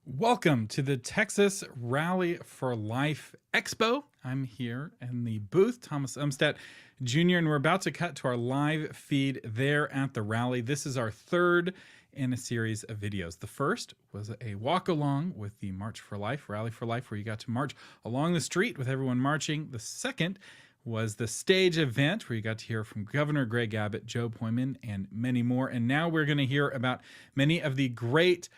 Welcome to the Texas Rally for Life Expo. I'm here in the booth, Thomas Umstadt Jr., and we're about to cut to our live feed there at the rally. This is our third in a series of videos. The first was a walk along with the March for Life, Rally for Life, where you got to march along the street with everyone marching. The second was the stage event where you got to hear from Governor Greg Abbott, Joe Poyman, and many more. And now we're going to hear about many of the great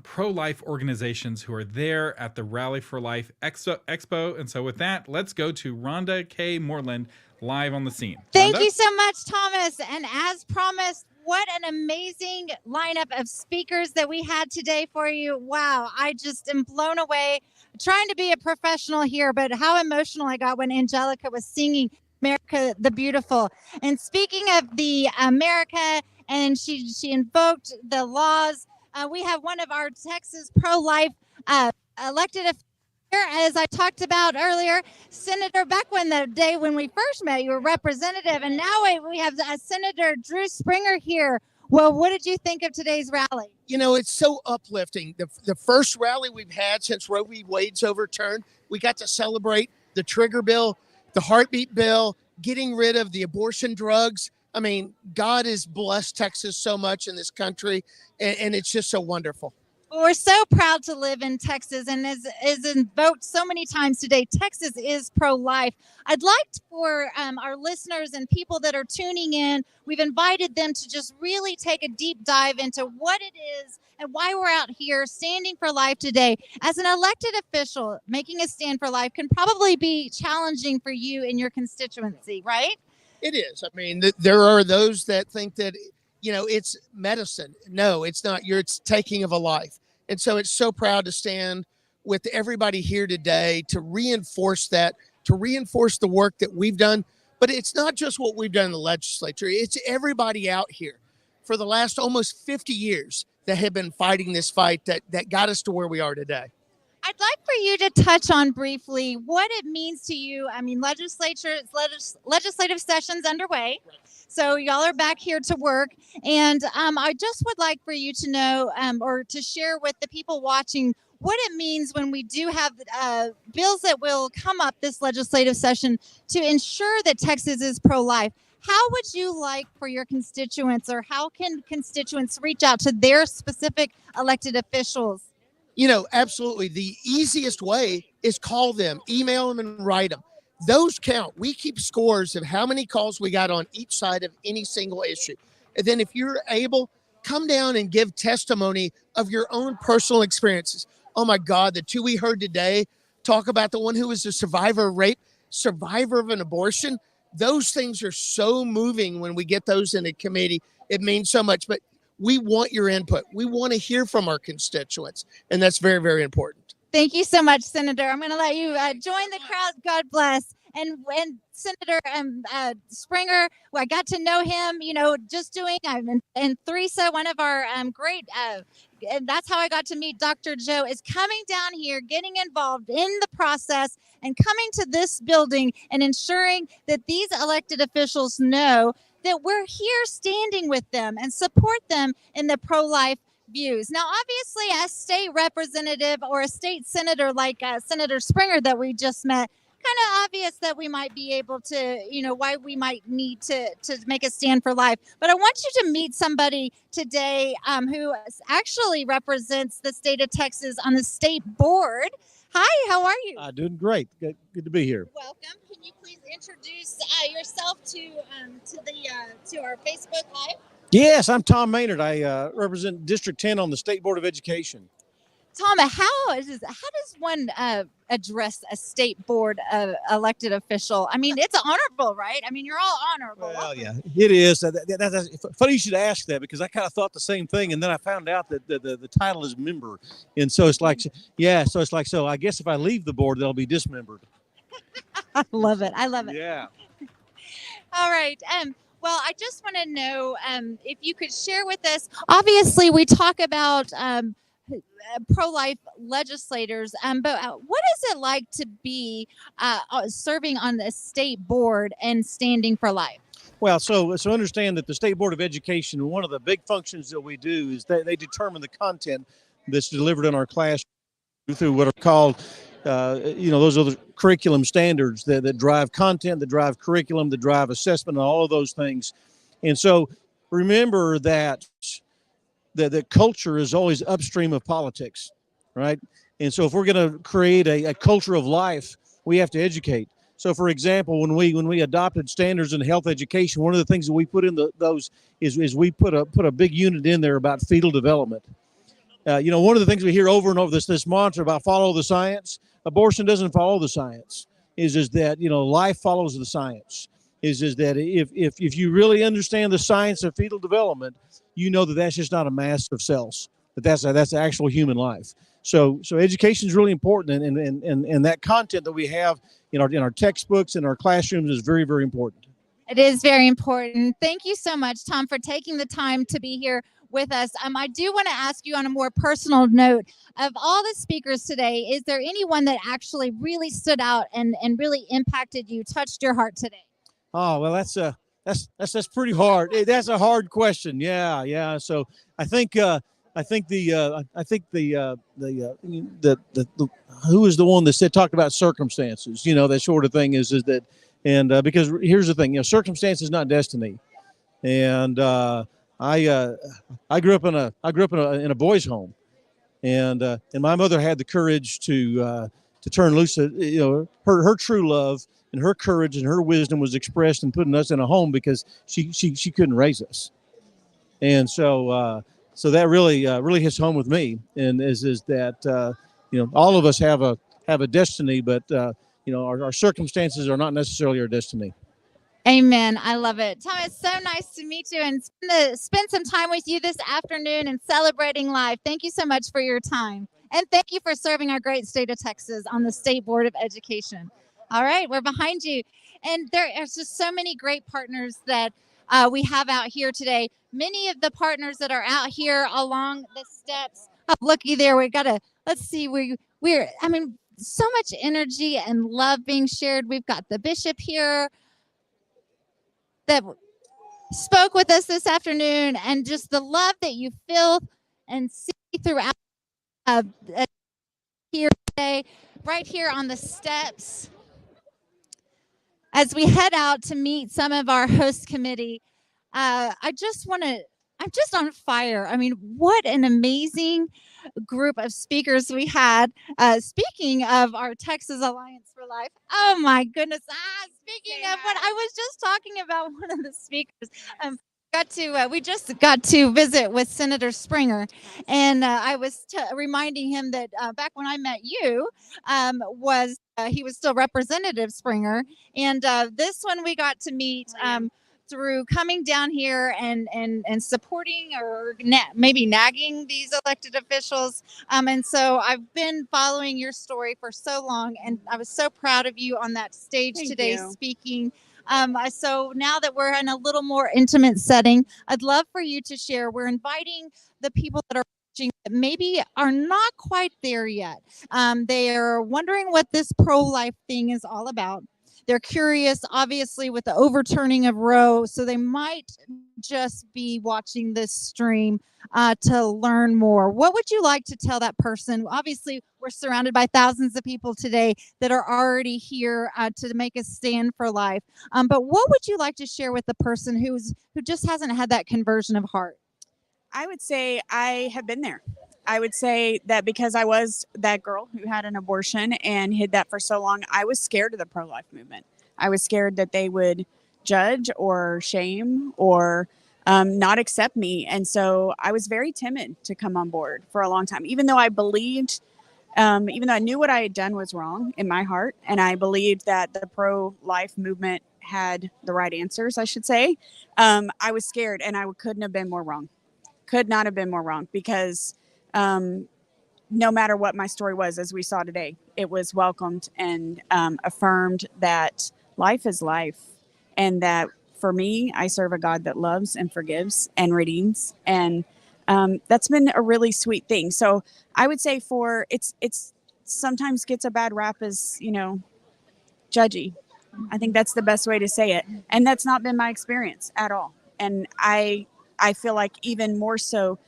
pro-life organizations who are there at the Rally for Life Expo. And so with that, let's go to Ronda K. Mooreland live on the scene. Thank you so much, Thomas. And as promised, what an amazing lineup of speakers that we had today for you. Wow, I just am blown away. Trying to be a professional here, but how emotional I got when Angelica was singing America the Beautiful. And speaking of the America, and she invoked the laws. We have one of our Texas pro-life elected officials here, as I talked about earlier, Senator, back when the day when we first met, you were representative, and now we have Senator Drew Springer here. Well, what did you think of today's rally? You know, it's so uplifting. The first rally we've had since Roe v. Wade's overturned, we got to celebrate the trigger bill, the heartbeat bill, getting rid of the abortion drugs. I mean, God has blessed Texas so much in this country, and it's just so wonderful. We're so proud to live in Texas, and as invoked so many times today, Texas is pro-life. I'd like for our listeners and people that are tuning in, we've invited them to just really take a deep dive into what it is and why we're out here standing for life today. As an elected official, making a stand for life can probably be challenging for you and your constituency, right? It is. I mean, there are those that think that, you know, it's medicine. No, it's not. It's taking of a life. And so it's so proud to stand with everybody here today to reinforce that, to reinforce the work that we've done. But it's not just what we've done in the legislature. It's everybody out here for the last almost 50 years that have been fighting this fight that got us to where we are today. I'd like for you to touch on briefly what it means to you. I mean, legislative session's underway. So y'all are back here to work. And I just would like for you to know or to share with the people watching what it means when we do have bills that will come up this legislative session to ensure that Texas is pro-life. How would you like for your constituents, or how can constituents reach out to their specific elected officials? You know, absolutely. The easiest way is call them, email them, and write them. Those count. We keep scores of how many calls we got on each side of any single issue. And then if you're able, come down and give testimony of your own personal experiences. Oh my God, the two we heard today talk about the one who was a survivor of rape, survivor of an abortion. Those things are so moving when we get those in a committee. It means so much. But we want your input. We want to hear from our constituents, and that's very, very important. Thank you so much, Senator. I'm going to let you join the crowd. God bless. And Senator Springer, well, I got to know him, you know, just doing, and Theresa, one of our great, and that's how I got to meet Dr. Joe, is coming down here, getting involved in the process, and coming to this building and ensuring that these elected officials know that we're here standing with them and support them in the pro-life views. Now, obviously, as state representative or a state senator like Senator Springer that we just met, kind of obvious that we might be able to, you know, why we might need to make a stand for life. But I want you to meet somebody today who actually represents the state of Texas on the state board. Hi, how are you? Doing great. Good to be here. Welcome. Can you please introduce yourself to our Facebook Live? Yes, I'm Tom Maynard. I represent District 10 on the State Board of Education. Tom, how does one address a state board elected official? I mean, it's honorable, right? I mean, you're all honorable. Well, yeah, it is. That's funny you should ask that, because I kind of thought the same thing, and then I found out that the title is member, and so it's like, yeah, so I guess if I leave the board, they'll be dismembered. I love it. I love it. Yeah. All right. Well, I just want to know if you could share with us. Obviously, we talk about pro-life legislators, but what is it like to be serving on the state board and standing for life? Well, so understand that the State Board of Education, one of the big functions that we do is that they determine the content that's delivered in our class through what are called, those are the curriculum standards that drive content, that drive curriculum, that drive assessment, and all of those things. And so remember that culture is always upstream of politics, right? And so if we're going to create a culture of life, we have to educate. So, for example, when we adopted standards in health education, one of the things that we put in those is we put a big unit in there about fetal development. One of the things we hear over and over, this mantra about follow the science. Abortion doesn't follow the science. Is that life follows the science. Is that if you really understand the science of fetal development, you know that that's just not a mass of cells. That's actual human life. So education is really important, and that content that we have in our textbooks and our classrooms is very, very important. It is very important. Thank you so much, Tom, for taking the time to be here with us. I do want to ask you on a more personal note, of all the speakers today, is there anyone that actually really stood out and really impacted you, touched your heart today? Oh, well, that's pretty hard. That's a hard question. Yeah. So I think the who is the one that talked about circumstances, that sort of thing is that, and because here's the thing, circumstance is not destiny. And I grew up in a boys' home, and my mother had the courage to turn loose. Her true love and her courage and her wisdom was expressed in putting us in a home because she couldn't raise us, and so that really hits home with me. And is that all of us have a destiny, but our circumstances are not necessarily our destiny. Amen. I love it. Tom, it's so nice to meet you and spend some time with you this afternoon and celebrating life. Thank you so much for your time. And thank you for serving our great state of Texas on the State Board of Education. All right, we're behind you. And there is just so many great partners that we have out here today. Many of the partners that are out here along the steps. Oh, looky there. We got to, let's see, so much energy and love being shared. We've got the bishop here that spoke with us this afternoon, and just the love that you feel and see throughout here today, right here on the steps. As we head out to meet some of our host committee, I'm just on fire. I mean, what an amazing group of speakers we had. Speaking of our Texas Alliance for Life, oh my goodness. Speaking of what I was just talking about, one of the speakers, we just got to visit with Senator Springer, and I was reminding him that back when I met you, he was still Representative Springer, and this one we got to meet through coming down here and supporting or maybe nagging these elected officials. And so I've been following your story for so long, and I was so proud of you on that stage today speaking. So now that we're in a little more intimate setting, I'd love for you to share. We're inviting the people that are watching that maybe are not quite there yet. They are wondering what this pro-life thing is all about. They're curious, obviously, with the overturning of Roe, so they might just be watching this stream to learn more. What would you like to tell that person? Obviously, we're surrounded by thousands of people today that are already here to make a stand for life. But what would you like to share with the person who just hasn't had that conversion of heart? I would say I have been there. I would say that because I was that girl who had an abortion and hid that for so long, I was scared of the pro-life movement. I was scared that they would judge or shame or not accept me. And so I was very timid to come on board for a long time, even though I believed, even though I knew what I had done was wrong in my heart. And I believed that the pro-life movement had the right answers, I should say. I was scared, and I couldn't have been more wrong. Could not have been more wrong, because no matter what my story was, as we saw today, it was welcomed and affirmed that life is life, and that for me, I serve a God that loves and forgives and redeems, and that's been a really sweet thing. So I would say it's sometimes gets a bad rap as, judgy. I think that's the best way to say it, and that's not been my experience at all. And I feel like even more so,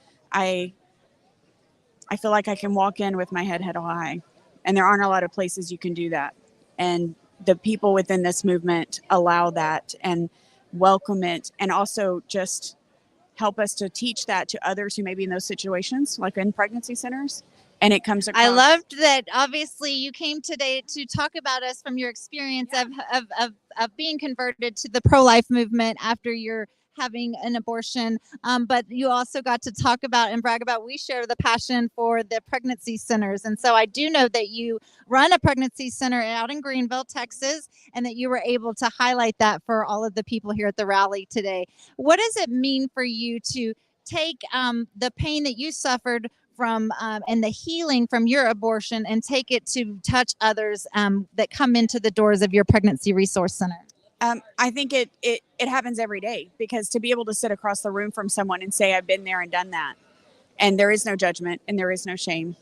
I feel like I can walk in with my head held high, and there aren't a lot of places you can do that. And the people within this movement allow that and welcome it, and also just help us to teach that to others who may be in those situations, like in pregnancy centers. And it comes across. I loved that. Obviously, you came today to talk about us from your experience of being converted to the pro-life movement after you're having an abortion. But you also got to talk about and brag about, we share the passion for the pregnancy centers. And so I do know that you run a pregnancy center out in Greenville, Texas, and that you were able to highlight that for all of the people here at the rally today. What does it mean for you to take the pain that you suffered from and the healing from your abortion and take it to touch others that come into the doors of your pregnancy resource center? I think it happens every day, because to be able to sit across the room from someone and say, I've been there and done that, and there is no judgment and there is no shame.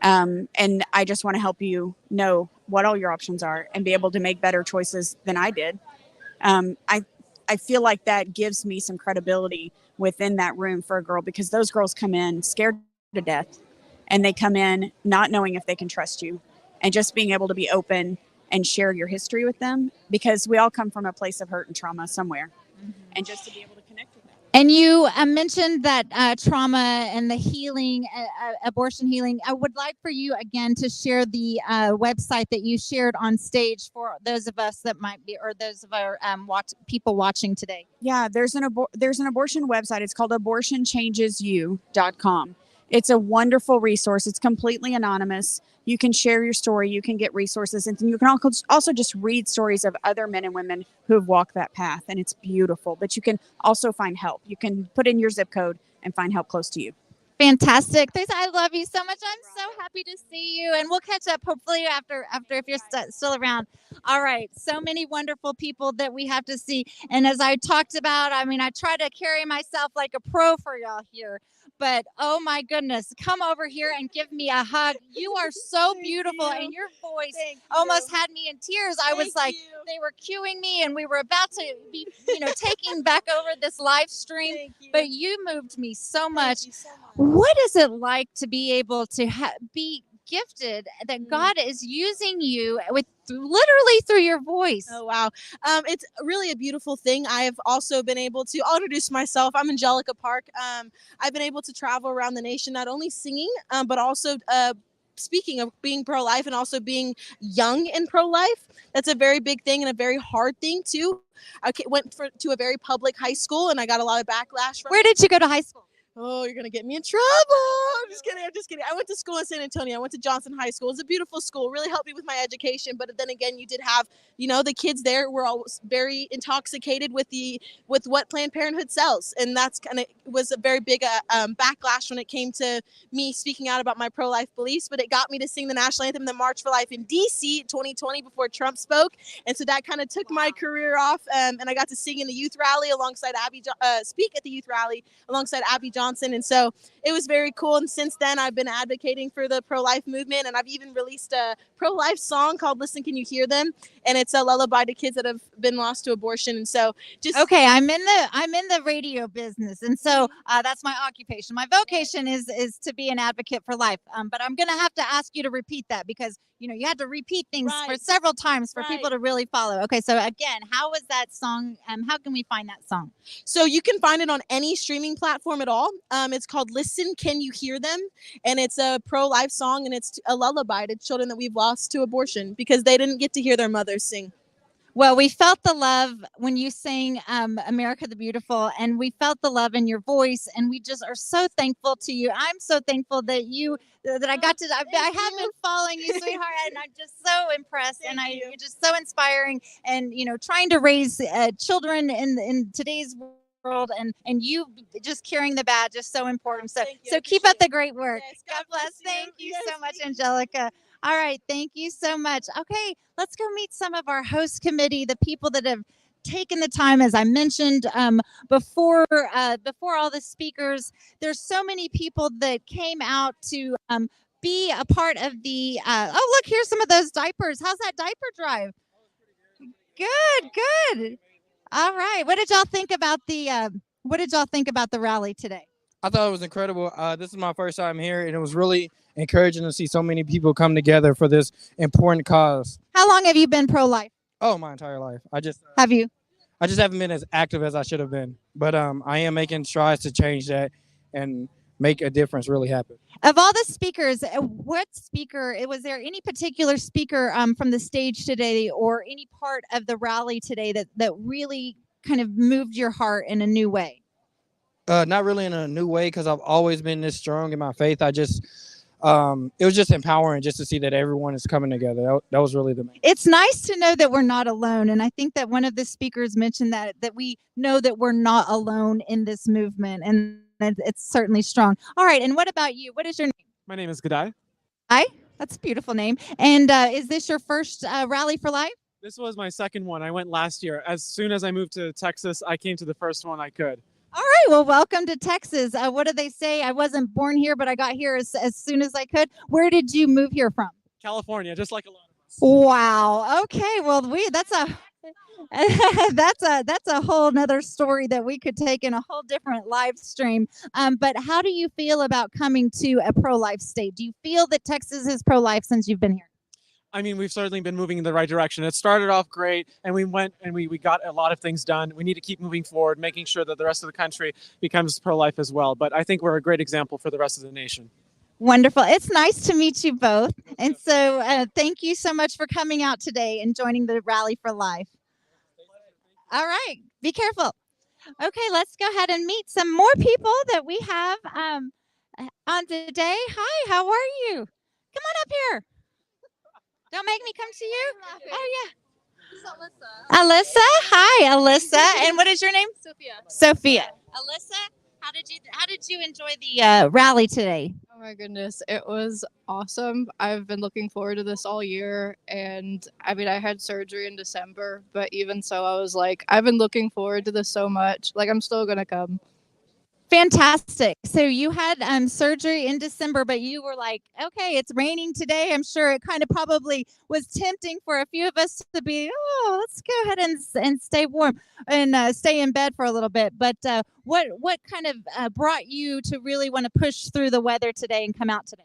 And I just want to help you know what all your options are and be able to make better choices than I did. I feel like that gives me some credibility within that room for a girl, because those girls come in scared to death, and they come in not knowing if they can trust you, and just being able to be open and share your history with them, because we all come from a place of hurt and trauma somewhere. And just to be able to connect with them. And you mentioned that trauma and the healing, abortion healing. I would like for you again to share the website that you shared on stage for those of us that might be, or those of our people watching today. Yeah, there's an abortion website. It's called abortionchangesyou.com. It's a wonderful resource. It's completely anonymous. You can share your story. You can get resources. And you can also just read stories of other men and women who have walked that path. And it's beautiful. But you can also find help. You can put in your zip code and find help close to you. Fantastic. I love you so much. I'm so happy to see you. And we'll catch up hopefully after if you're still around. All right. So many wonderful people that we have to see. And as I talked about, I mean, I try to carry myself like a pro for y'all here. But oh my goodness, come over here and give me a hug. You are so beautiful, and your voice almost had me in tears. I was like, they were cueing me, and we were about to be, taking back over this live stream. But you moved me so much. What is it like to be able to be gifted, that God is using you with literally through your voice? Oh, wow. It's really a beautiful thing. I have also been able to, I'll introduce myself. I'm Angelica Park. I've been able to travel around the nation, not only singing, but also speaking of being pro-life and also being young in pro-life. That's a very big thing and a very hard thing too. I went to a very public high school, and I got a lot of backlash from Where did you go to high school? Oh, you're going to get me in trouble. I'm just kidding. I went to school in San Antonio. I went to Johnson High School. It's a beautiful school. Really helped me with my education. But then again, you did have, the kids there were all very intoxicated with what Planned Parenthood sells. And that's was a very big backlash when it came to me speaking out about my pro-life beliefs. But it got me to sing the national anthem, the March for Life in D.C. 2020 before Trump spoke. And so that kind of took my career off. And I got to sing in the youth rally alongside speak at the youth rally alongside Abby Johnson. And so it was very cool. And since then, I've been advocating for the pro-life movement. And I've even released a pro-life song called Listen, Can You Hear Them? And it's a lullaby to kids that have been lost to abortion. And so okay, I'm in the radio business. And so that's my occupation. My vocation is to be an advocate for life. But I'm going to have to ask you to repeat that, because, you had to repeat things for several times for people to really follow. Okay, so again, how was that song? How can we find that song? So you can find it on any streaming platform at all. It's called Listen, Can You Hear Them? And it's a pro-life song, and it's a lullaby to children that we've lost to abortion because they didn't get to hear their mothers sing. Well, we felt the love when you sang America the Beautiful, and we felt the love in your voice, and we just are so thankful to you. I'm so thankful that I got to, I have been following you, sweetheart, and I'm just so impressed. You're just so inspiring, and, trying to raise children in today's world, and you just carrying the badge is so important. So keep up the great work. Yes, God bless. Thank you so much, Angelica. All right. Thank you so much. Okay, let's go meet some of our host committee, the people that have taken the time, as I mentioned before all the speakers. There's so many people that came out to be a part of the. Oh, look, here's some of those diapers. How's that diaper drive? Good. All right. What did y'all think about the rally today? I thought it was incredible. This is my first time here, and it was really encouraging to see so many people come together for this important cause. How long have you been pro-life? Oh, my entire life. Have you? I just haven't been as active as I should have been, but I am making strides to change that and make a difference really happen. Of all the speakers, what speaker, was there any particular speaker from the stage today or any part of the rally today that really kind of moved your heart in a new way? Not really in a new way, because I've always been this strong in my faith. It was just empowering just to see that everyone is coming together. That was really the main. It's nice to know that we're not alone. And I think that one of the speakers mentioned that we know that we're not alone in this movement. And it's certainly strong. All right. And what about you? What is your name? My name is Gadai. Hi. That's a beautiful name. And is this your first Rally for Life? This was my second one. I went last year. As soon as I moved to Texas, I came to the first one I could. All right. Well, welcome to Texas. What do they say? I wasn't born here, but I got here as soon as I could. Where did you move here from? California, just like a lot of us. Wow. Okay. Well, that's a whole nother story that we could take in a whole different live stream. But how do you feel about coming to a pro-life state? Do you feel that Texas is pro-life since you've been here? I mean, we've certainly been moving in the right direction. It started off great, and we went and we got a lot of things done. We need to keep moving forward, making sure that the rest of the country becomes pro-life as well. But I think we're a great example for the rest of the nation. Wonderful. It's nice to meet you both. And so thank you so much for coming out today and joining the Rally for Life. All right. Be careful. Okay, let's go ahead and meet some more people that we have on today. Hi, how are you? Come on up here. Don't make me come to you. Oh, yeah. Alyssa. Hi, Alyssa. And what is your name? Sophia. Alyssa, how did you enjoy the rally today? Oh my goodness, it was awesome. I've been looking forward to this all year, and I mean, I had surgery in December, but even so, I was like, I've been looking forward to this so much. Like, I'm still gonna come. Fantastic. So you had surgery in December, but you were like, okay, it's raining today. I'm sure it kind of probably was tempting for a few of us to be, oh, let's go ahead and stay warm and stay in bed for a little bit. But what kind of brought you to really want to push through the weather today and come out today?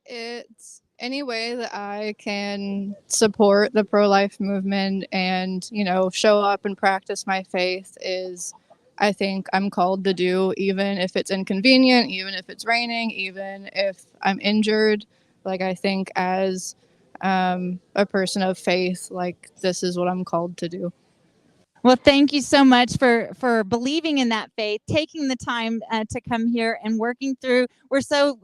It's any way that I can support the pro-life movement and, you know, show up and practice my faith is, I think, I'm called to do, even if it's inconvenient, even if it's raining, even if I'm injured. Like, I think as a person of faith, like, this is what I'm called to do. Well, thank you so much for believing in that faith, taking the time to come here and working through. We're so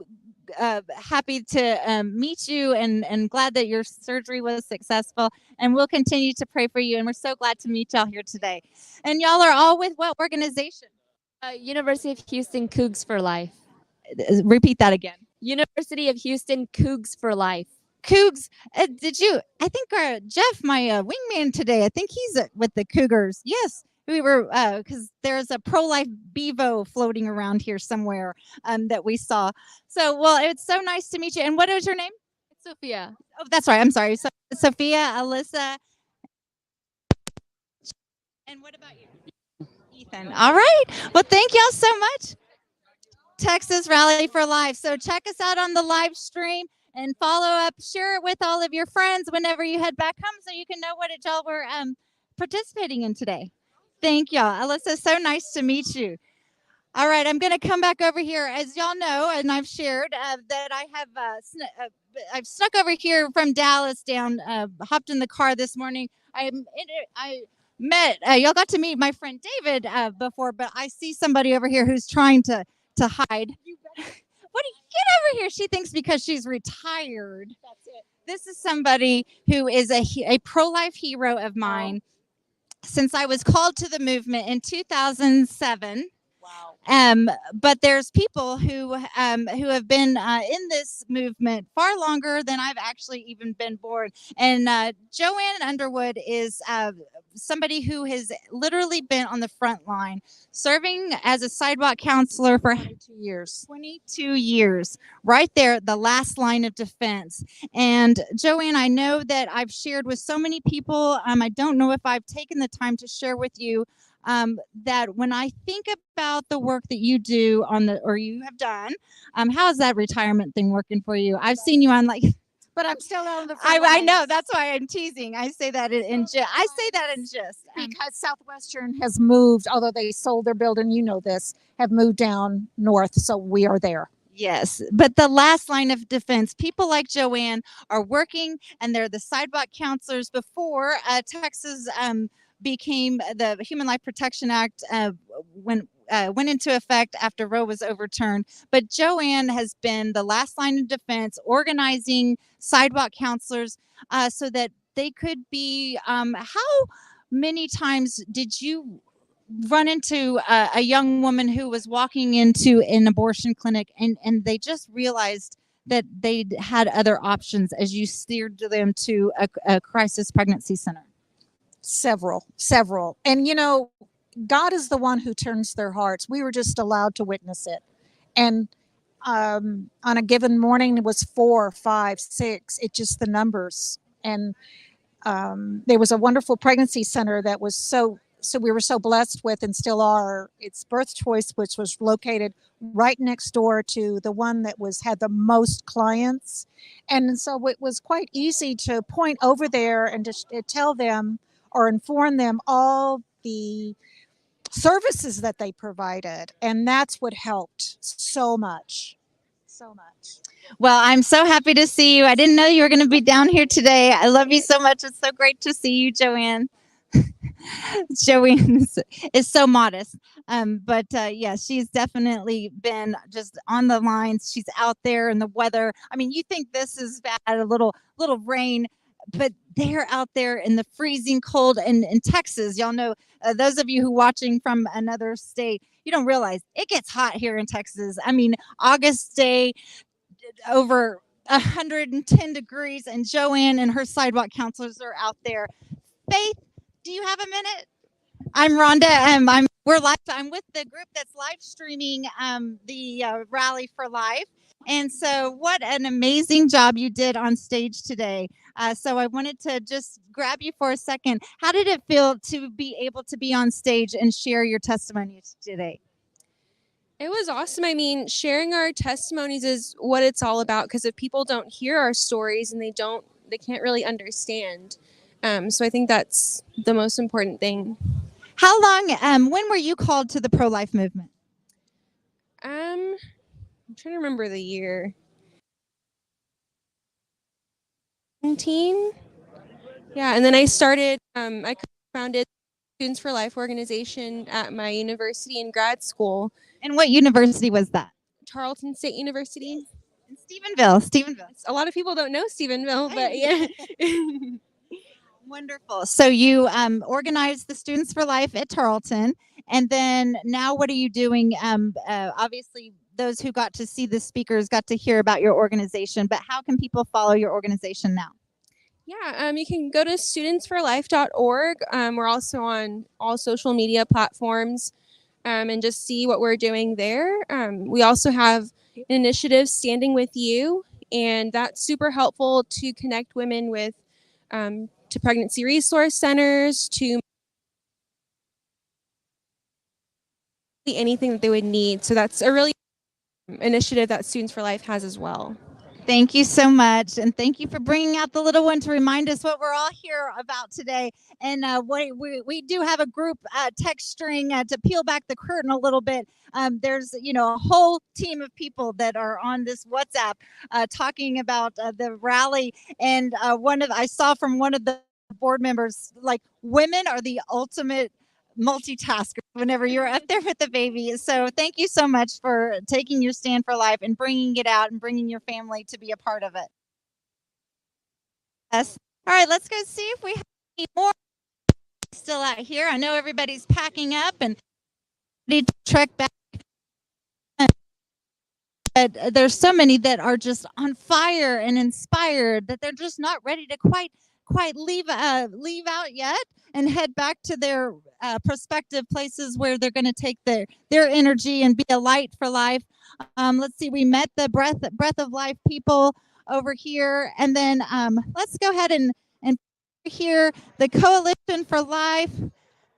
happy to meet you and glad that your surgery was successful, and we'll continue to pray for you, and we're so glad to meet y'all here today. And y'all are all with what organization? University of Houston Cougs for Life. Repeat that again. University of Houston Cougs for Life. Cougs, I think Jeff, my wingman today, I think he's with the Cougars. Yes, we were, because there's a pro-life bevo floating around here somewhere that we saw. So, well, it's so nice to meet you. And what is your name? Sophia. Oh, that's right. I'm sorry. So, Sophia, Alyssa. And what about you? Ethan. All right. Well, thank y'all so much. Texas Rally for Life. So check us out on the live stream and follow up. Share it with all of your friends whenever you head back home so you can know what y'all were participating in today. Thank y'all. Alyssa, so nice to meet you. All right, I'm going to come back over here. As y'all know, and I've shared that I have I've snuck over here from Dallas down, hopped in the car this morning. I met, y'all got to meet my friend David before, but I see somebody over here who's trying to hide. What do you get over here? She thinks because she's retired. That's it. This is somebody who is a pro-life hero of mine since I was called to the movement in 2007. Wow. But there's people who have been in this movement far longer than I've actually even been born. And Joanne Underwood is somebody who has literally been on the front line, serving as a sidewalk counselor for 22 years. 22 years, right there, the last line of defense. And Joanne, I know that I've shared with so many people. I don't know if I've taken the time to share with you that when I think about the work that you do or you have done, how is that retirement thing working for you? I've seen you on But I'm still on the I know, that's why I'm teasing. I say that in jest. Because Southwestern has moved, although they sold their building, you know this, have moved down north, so we are there. Yes, but the last line of defense, people like Joanne are working, and they're the sidewalk counselors before Texas became the Human Life Protection Act went into effect after Roe was overturned. But Joanne has been the last line of defense, organizing sidewalk counselors so that they could be. How many times did you run into a young woman who was walking into an abortion clinic and they just realized that they had other options as you steered them to a crisis pregnancy center? Several. And God is the one who turns their hearts. We were just allowed to witness it. And on a given morning, it was 4, 5, 6. It just the numbers. And there was a wonderful pregnancy center that was so we were so blessed with, and still are. It's Birth Choice, which was located right next door to the one that had the most clients. And so it was quite easy to point over there and just tell them or inform them all the services that they provided. And that's what helped so much. So much. Well, I'm so happy to see you. I didn't know you were going to be down here today. I love you so much. It's so great to see you, Joanne. Joanne is so modest. But yeah, she's definitely been just on the lines. She's out there in the weather. I mean, you think this is bad, a little rain, but they're out there in the freezing cold. And in Texas, y'all know, those of you who watching from another state, you don't realize it gets hot here in Texas. I mean, August day, over 110 degrees, and Joanne and her sidewalk counselors are out there. Faith, do you have a minute? I'm Ronda. I'm with the group that's live streaming the Rally for Life. And so what an amazing job you did on stage today. So I wanted to just grab you for a second. How did it feel to be able to be on stage and share your testimony today? It was awesome. I mean, sharing our testimonies is what it's all about, because if people don't hear our stories and they can't really understand. So I think that's the most important thing. How long, when were you called to the pro-life movement? I'm trying to remember the year. 17? Yeah, and then I started, I founded Students for Life organization at my university in grad school. And what university was that? Tarleton State University. In Stephenville. A lot of people don't know Stephenville, but yeah. Wonderful. So you organized the Students for Life at Tarleton, and then now what are you doing? Obviously, those who got to see the speakers got to hear about your organization, but how can people follow your organization now? Yeah, you can go to studentsforlife.org. We're also on all social media platforms and just see what we're doing there. We also have an initiative, Standing With You, and that's super helpful to connect women with to pregnancy resource centers, to anything that they would need. So that's a really initiative that Students for Life has as well. Thank you so much. And thank you for bringing out the little one to remind us what we're all here about today. And we do have a group text string to peel back the curtain a little bit. There's, a whole team of people that are on this WhatsApp talking about the rally. And I saw from one of the board members, like, women are the ultimate multitasker whenever you're up there with the baby. So thank you so much for taking your stand for life and bringing it out and bringing your family to be a part of it. Yes. All right, let's go see if we have any more still out here. I know everybody's packing up and ready to trek back. But there's so many that are just on fire and inspired that they're just not ready to quite leave out yet and head back to their prospective places where they're going to take their energy and be a light for life. Let's see, we met the breath of life people over here, and then let's go ahead and hear the Coalition for Life.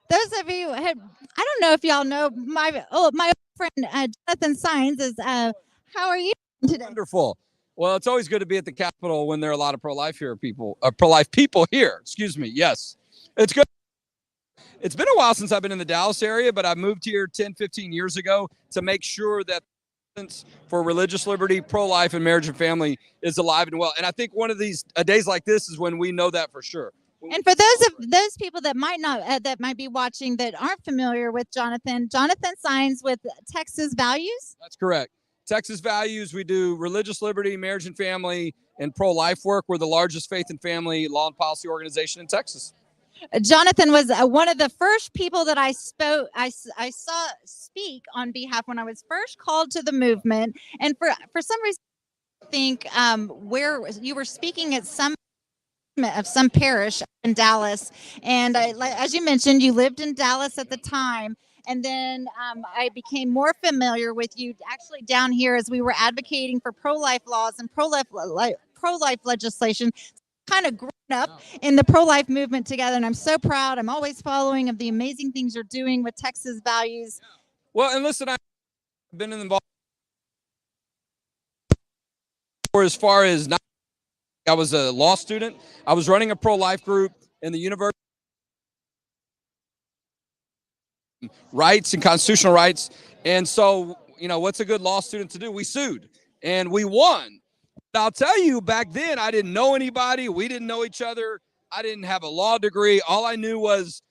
those of you, I don't know if y'all know my old friend Jonathan Sines is. How are you today? Wonderful. Well, it's always good to be at the Capitol when there are a lot of pro-life people here. Excuse me. Yes, it's good. It's been a while since I've been in the Dallas area, but I moved here 10, 15 years ago to make sure that for religious liberty, pro-life, and marriage and family is alive and well. And I think one of these days like this is when we know that for sure. And for those people that might not that might be watching that aren't familiar with Jonathan Sines with Texas Values. That's correct. Texas Values. We do religious liberty, marriage and family, and pro-life work. We're the largest faith and family law and policy organization in Texas. Jonathan was one of the first people that I saw speak on behalf when I was first called to the movement. And for some reason, I think where you were speaking at some parish in Dallas, and as you mentioned, you lived in Dallas at the time. And then I became more familiar with you actually down here as we were advocating for pro-life laws and pro-life legislation. Kind of grown up in the pro-life movement together, and I'm so proud. I'm always following of the amazing things you're doing with Texas Values. Well, and listen, I've been involved for as far as I was a law student. I was running a pro-life group in the university. Rights and constitutional rights. And so, what's a good law student to do? We sued and we won. I'll tell you, back then, I didn't know anybody. We didn't know each other. I didn't have a law degree. All I knew was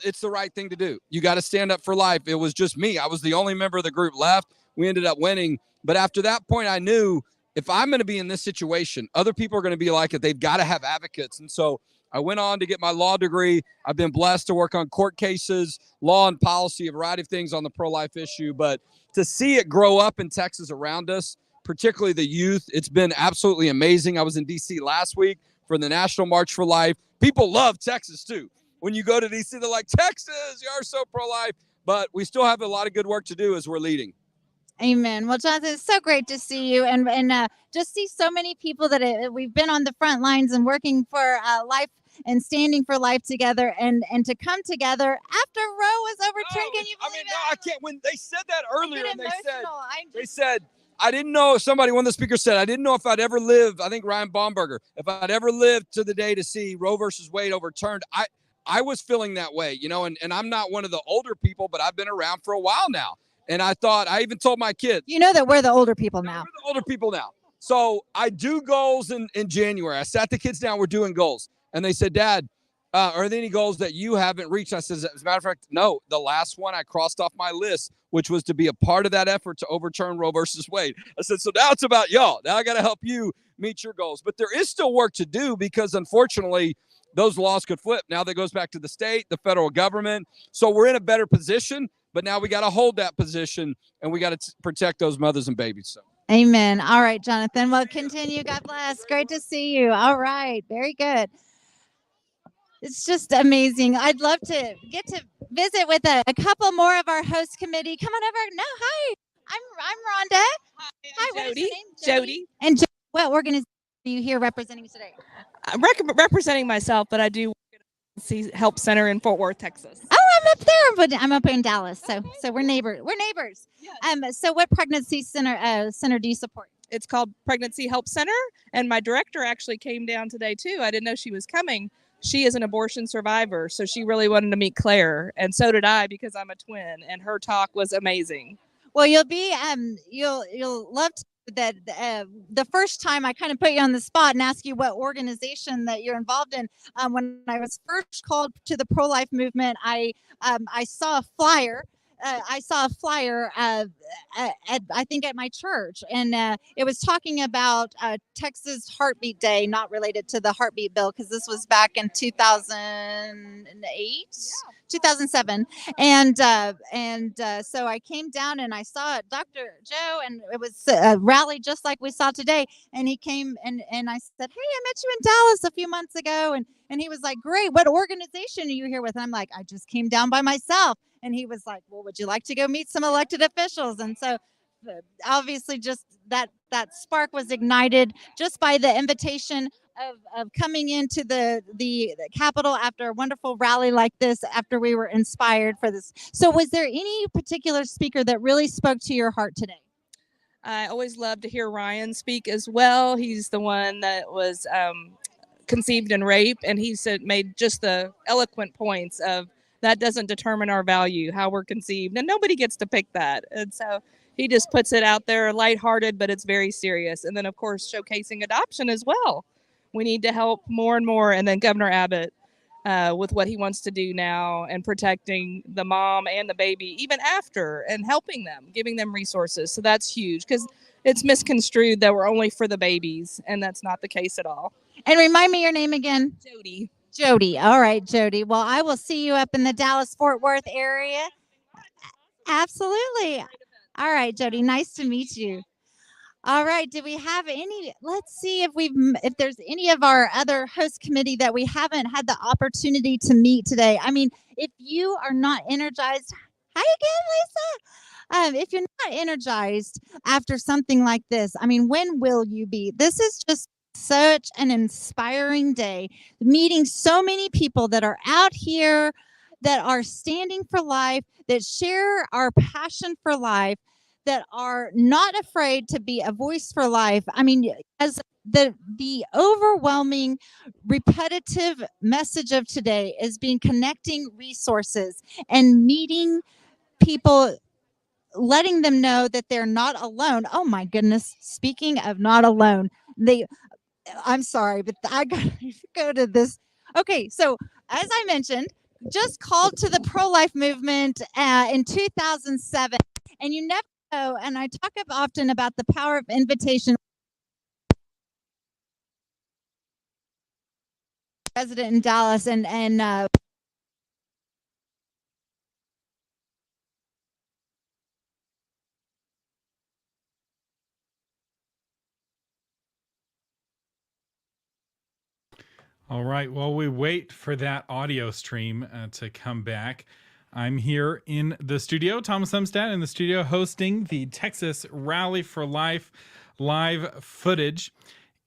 it's the right thing to do. You got to stand up for life. It was just me. I was the only member of the group left. We ended up winning. But after that point, I knew if I'm going to be in this situation, other people are going to be like it. They've got to have advocates. And so I went on to get my law degree. I've been blessed to work on court cases, law and policy, a variety of things on the pro-life issue. But to see it grow up in Texas around us, particularly the youth, it's been absolutely amazing. I was in D.C. last week for the National March for Life. People love Texas, too. When you go to D.C., they're like, Texas, you are so pro-life. But we still have a lot of good work to do as we're leading. Amen. Well, Jonathan, it's so great to see you and just see so many people that we've been on the front lines and working for life and standing for life together and to come together after Roe was overturned. Can you believe I can't. When they said that earlier, and they said, I didn't know, one of the speakers said, I didn't know if I'd ever live, I think Ryan Baumberger, if I'd ever lived to the day to see Roe versus Wade overturned. I was feeling that way, and I'm not one of the older people, but I've been around for a while now. And I even told my kids. You know that we're the older people now. We're the older people now. So I do goals in January. I sat the kids down, we're doing goals. And they said, Dad, are there any goals that you haven't reached? I said, as a matter of fact, no. The last one I crossed off my list, which was to be a part of that effort to overturn Roe versus Wade. I said, so now it's about y'all. Now I got to help you meet your goals. But there is still work to do because, unfortunately, those laws could flip. Now that goes back to the state, the federal government. So we're in a better position, but now we got to hold that position, and we got to protect those mothers and babies. So. Amen. All right, Jonathan. Well, continue. God bless. Great to see you. All right. Very good. It's just amazing. I'd love to get to visit with a couple more of our host committee. Come on over. No, hi. I'm Ronda. Hi, what is your name? Jody. And what organization are you here representing today? I'm representing myself, but I do work at the Help Center in Fort Worth, Texas. Oh, I'm up there, but I'm up in Dallas. So we're neighbors. We're neighbors. Yes. So what pregnancy center do you support? It's called Pregnancy Help Center, and my director actually came down today too. I didn't know she was coming. She is an abortion survivor, so she really wanted to meet Claire, and so did I because I'm a twin, and her talk was amazing. Well, you'll love to that the first time I kind of put you on the spot and ask you what organization that you're involved in. When I was first called to the pro-life movement, I saw a flyer. I think at my church, and it was talking about Texas Heartbeat Day, not related to the heartbeat bill, because this was back in 2008, 2007, and so I came down and I saw Dr. Joe, and it was a rally just like we saw today, and he came and I said, hey, I met you in Dallas a few months ago, and he was like, great, what organization are you here with? And I'm like, I just came down by myself. And he was like, well, would you like to go meet some elected officials? And so obviously just that spark was ignited just by the invitation of coming into the Capitol after a wonderful rally like this, after we were inspired for this. So was there any particular speaker that really spoke to your heart today? I always love to hear Ryan speak as well. He's the one that was conceived in rape, and he made just the eloquent points of that doesn't determine our value, how we're conceived, and nobody gets to pick that. And so he just puts it out there lighthearted, but it's very serious. And then, of course, showcasing adoption as well. We need to help more and more. And then Governor Abbott with what he wants to do now and protecting the mom and the baby even after and helping them, giving them resources. So that's huge because it's misconstrued that we're only for the babies, and that's not the case at all. And remind me your name again. Jody. Jody. All right, Jody. Well, I will see you up in the Dallas-Fort Worth area. Absolutely. All right, Jody. Nice to meet you. All right. Do we have any? Let's see if there's any of our other host committee that we haven't had the opportunity to meet today. I mean, if you are not energized, hi again, Lisa. If you're not energized after something like this, I mean, when will you be? This is just such an inspiring day, meeting so many people that are out here, that are standing for life, that share our passion for life, that are not afraid to be a voice for life. I mean, as the overwhelming repetitive message of today is being connecting resources and meeting people, letting them know that they're not alone. Oh my goodness, speaking of not alone, I'm sorry, but I gotta go to this. Okay, so as I mentioned, just called to the pro-life movement in 2007, and you never know, and I talk often about the power of invitation. Resident in Dallas, and All right. While we wait for that audio stream to come back, I'm here in the studio, Thomas Umstattd in the studio, hosting the Texas Rally for Life live footage.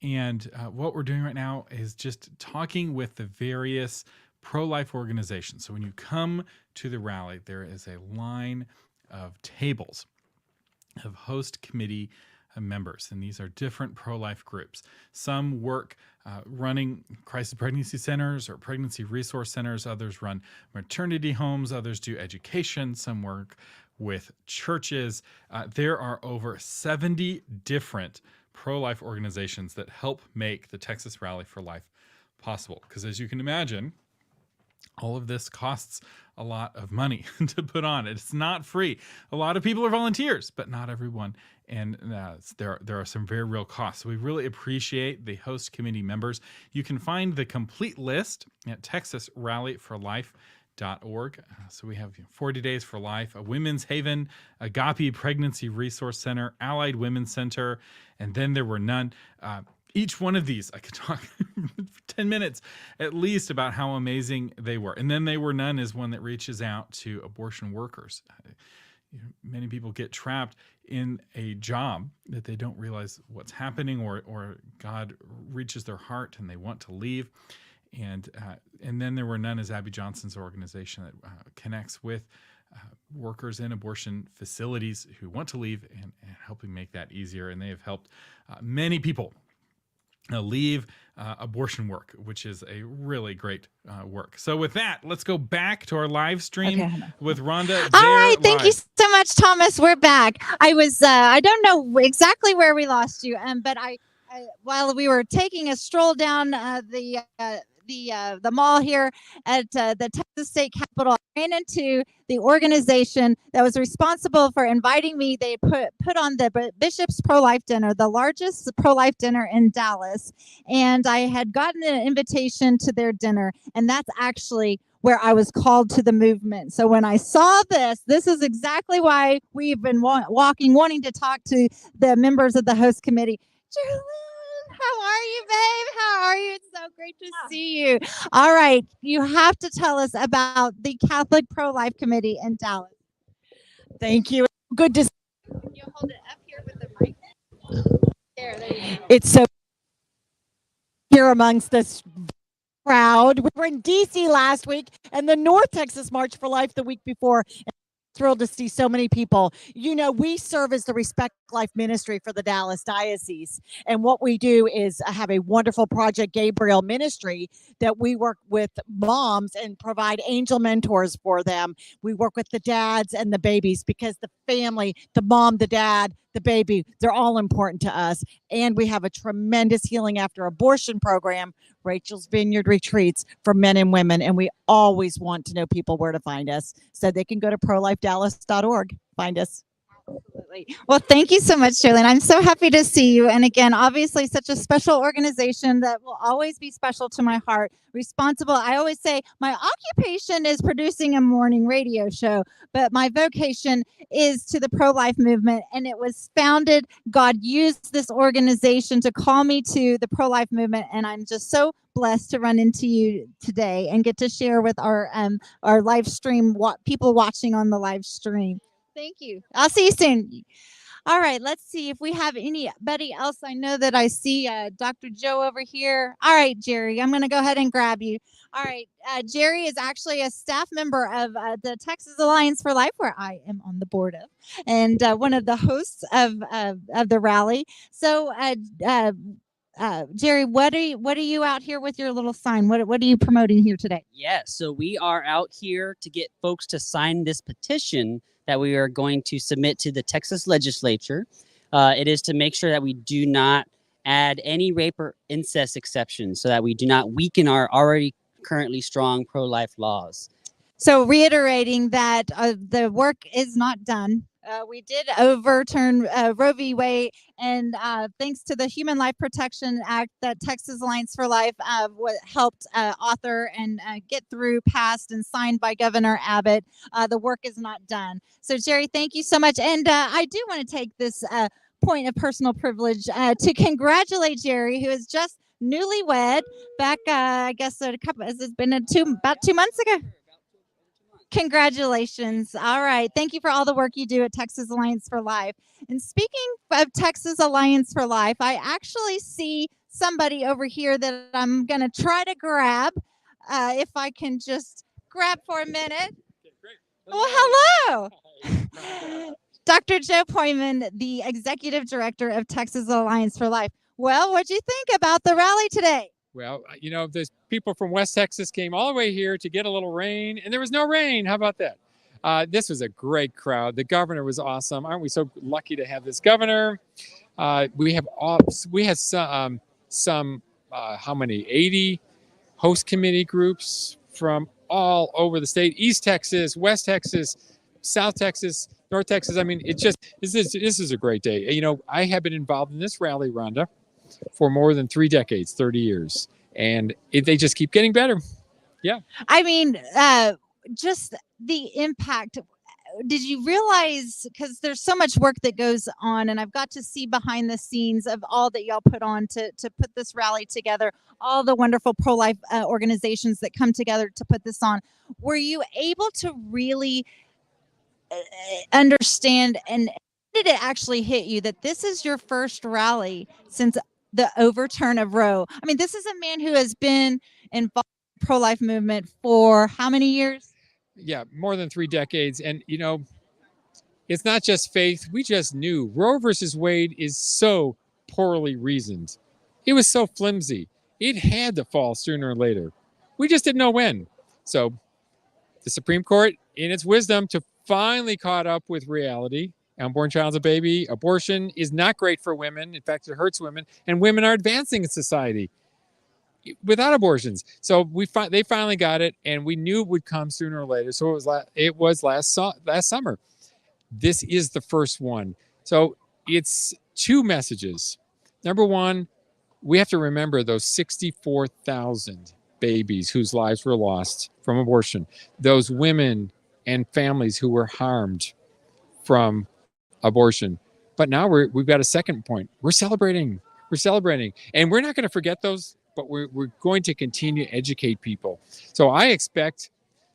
And what we're doing right now is just talking with the various pro-life organizations. So when you come to the rally, there is a line of tables of host committee members, and these are different pro-life groups. Some work running crisis pregnancy centers or pregnancy resource centers. Others run maternity homes. Others do education. Some work with churches. There are over 70 different pro-life organizations that help make the Texas Rally for Life possible. Because as you can imagine, all of this costs a lot of money to put on. It's not free. A lot of people are volunteers, but not everyone. And there are some very real costs. So we really appreciate the host committee members. You can find the complete list at texasrallyforlife.org. So we have 40 Days for Life, a Women's Haven, Agape Pregnancy Resource Center, Allied Women's Center, and then there were none. Each one of these, I could talk for 10 minutes at least about how amazing they were. And then They Were None is one that reaches out to abortion workers. Many people get trapped in a job that they don't realize what's happening, or God reaches their heart and they want to leave. And then There Were None is Abby Johnson's organization that connects with workers in abortion facilities who want to leave and helping make that easier. And they have helped many people leave abortion work, which is a really great work. So with that, let's go back to our live stream with Ronda. All right, thank you so much, Thomas. We're back. I don't know exactly where we lost you, but while we were taking a stroll down the mall here at the Texas State Capitol, I ran into the organization that was responsible for inviting me. They put on the Bishop's Pro-Life Dinner, the largest pro-life dinner in Dallas, and I had gotten an invitation to their dinner, and that's actually where I was called to the movement. So when I saw this is exactly why we've been wanting to talk to the members of the host committee. How are you, babe? How are you? It's so great to see you. All right. You have to tell us about the Catholic Pro-Life Committee in Dallas. Thank you. Good to see you. You'll hold it up here with the mic. There you go. It's so here amongst this crowd. We were in DC last week and the North Texas March for Life the week before. Thrilled to see so many people. You know, we serve as the Respect Life Ministry for the Dallas Diocese. And what we do is have a wonderful Project Gabriel ministry that we work with moms and provide angel mentors for them. We work with the dads and the babies because the family, the mom, the dad, the baby, they're all important to us. And we have a tremendous healing after abortion program, Rachel's Vineyard Retreats for men and women. And we always want to know people where to find us. So they can go to prolifedallas.org. Find us. Absolutely. Well, thank you so much, Jolene. I'm so happy to see you. And again, obviously, such a special organization that will always be special to my heart. Responsible. I always say my occupation is producing a morning radio show, but my vocation is to the pro-life movement. And it was founded, God used this organization to call me to the pro-life movement. And I'm just so blessed to run into you today and get to share with our live stream, people watching on the live stream. Thank you. I'll see you soon. All right, let's see if we have anybody else. I know that I see Dr. Joe over here. All right, Jerry, I'm going to go ahead and grab you. All right, Jerry is actually a staff member of the Texas Alliance for Life, where I am on the board of, and one of the hosts of the rally. So, Jerry, what are you out here with your little sign? What are you promoting here today? Yeah, so we are out here to get folks to sign this petition that we are going to submit to the Texas legislature. It is to make sure that we do not add any rape or incest exceptions so that we do not weaken our already currently strong pro-life laws. So reiterating that the work is not done. We did overturn Roe v. Wade, and thanks to the Human Life Protection Act that Texas Alliance for Life helped author and get through, passed, and signed by Governor Abbott, the work is not done. So, Jerry, thank you so much. And I do want to take this point of personal privilege to congratulate Jerry, who is just newlywed back, I guess, it's been about 2 months ago. Congratulations. All right. Thank you for all the work you do at Texas Alliance for Life. And speaking of Texas Alliance for Life, I actually see somebody over here that I'm going to try to grab. If I can just grab for a minute. Well, hello. Dr. Joe Poyman, the Executive Director of Texas Alliance for Life. Well, what'd you think about the rally today? Well, you know, there's people from West Texas came all the way here to get a little rain, and there was no rain. How about that? This was a great crowd. The governor was awesome. Aren't we so lucky to have this governor? We had some how many? 80 host committee groups from all over the state: East Texas, West Texas, South Texas, North Texas. I mean, this is a great day. You know, I have been involved in this rally, Rhonda, for more than 3 decades, 30 years. And they just keep getting better. Yeah. I mean, just the impact. Did you realize, because there's so much work that goes on, and I've got to see behind the scenes of all that y'all put on to put this rally together, all the wonderful pro-life organizations that come together to put this on. Were you able to really understand, and did it actually hit you that this is your first rally since the overturn of Roe? I mean, this is a man who has been involved in the pro-life movement for how many years? Yeah, more than 3 decades. And, you know, it's not just faith. We just knew Roe versus Wade is so poorly reasoned. It was so flimsy. It had to fall sooner or later. We just didn't know when. So the Supreme Court, in its wisdom, to finally caught up with reality. Unborn child's a baby. Abortion is not great for women. In fact, it hurts women. And women are advancing in society without abortions. So they finally got it, and we knew it would come sooner or later. So it was last summer. This is the first one. So it's 2 messages. Number one, we have to remember those 64,000 babies whose lives were lost from abortion. Those women and families who were harmed from abortion. But now we've got a second point. We're celebrating, and we're not going to forget those, but we're going to continue to educate people. So I expect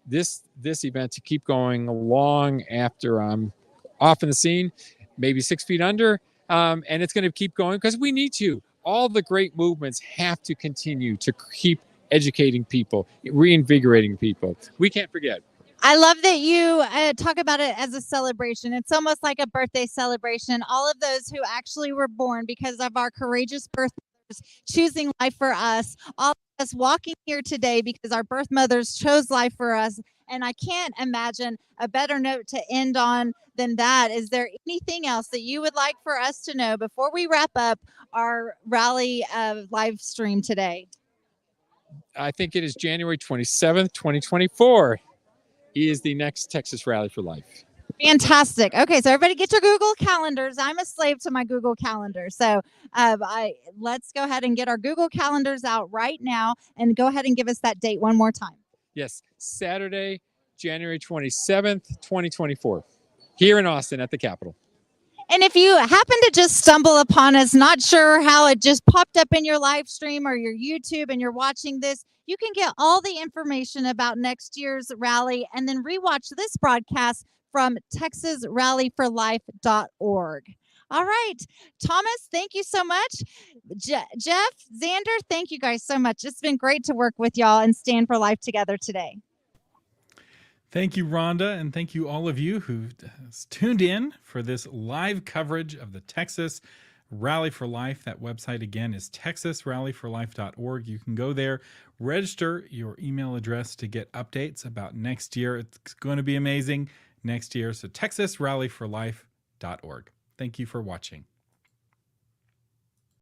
this event to keep going long after I'm off in the scene, maybe 6 feet under, and it's going to keep going because we need to. all the great movements have to continue to keep educating people, reinvigorating people. We can't forget. I love that you talk about it as a celebration. It's almost like a birthday celebration. All of those who actually were born because of our courageous birth mothers choosing life for us, all of us walking here today because our birth mothers chose life for us. And I can't imagine a better note to end on than that. Is there anything else that you would like for us to know before we wrap up our rally live stream today? I think it is January 27th, 2024 is the next Texas Rally for Life. Fantastic. Okay, so everybody get your Google calendars. I'm a slave to my Google calendar. So let's go ahead and get our Google calendars out right now and go ahead and give us that date one more time. Yes, Saturday, January 27th, 2024, here in Austin at the Capitol. And if you happen to just stumble upon us, not sure how it just popped up in your live stream or your YouTube and you're watching this, you can get all the information about next year's rally and then rewatch this broadcast from texasrallyforlife.org. All right. Thomas, thank you so much. Jeff, Xander, thank you guys so much. It's been great to work with y'all and stand for life together today. Thank you, Rhonda, and thank you all of you who tuned in for this live coverage of the Texas Rally for Life. That website again is texasrallyforlife.org. You can go there, register your email address to get updates about next year. It's going to be amazing next year. So texasrallyforlife.org. Thank you for watching.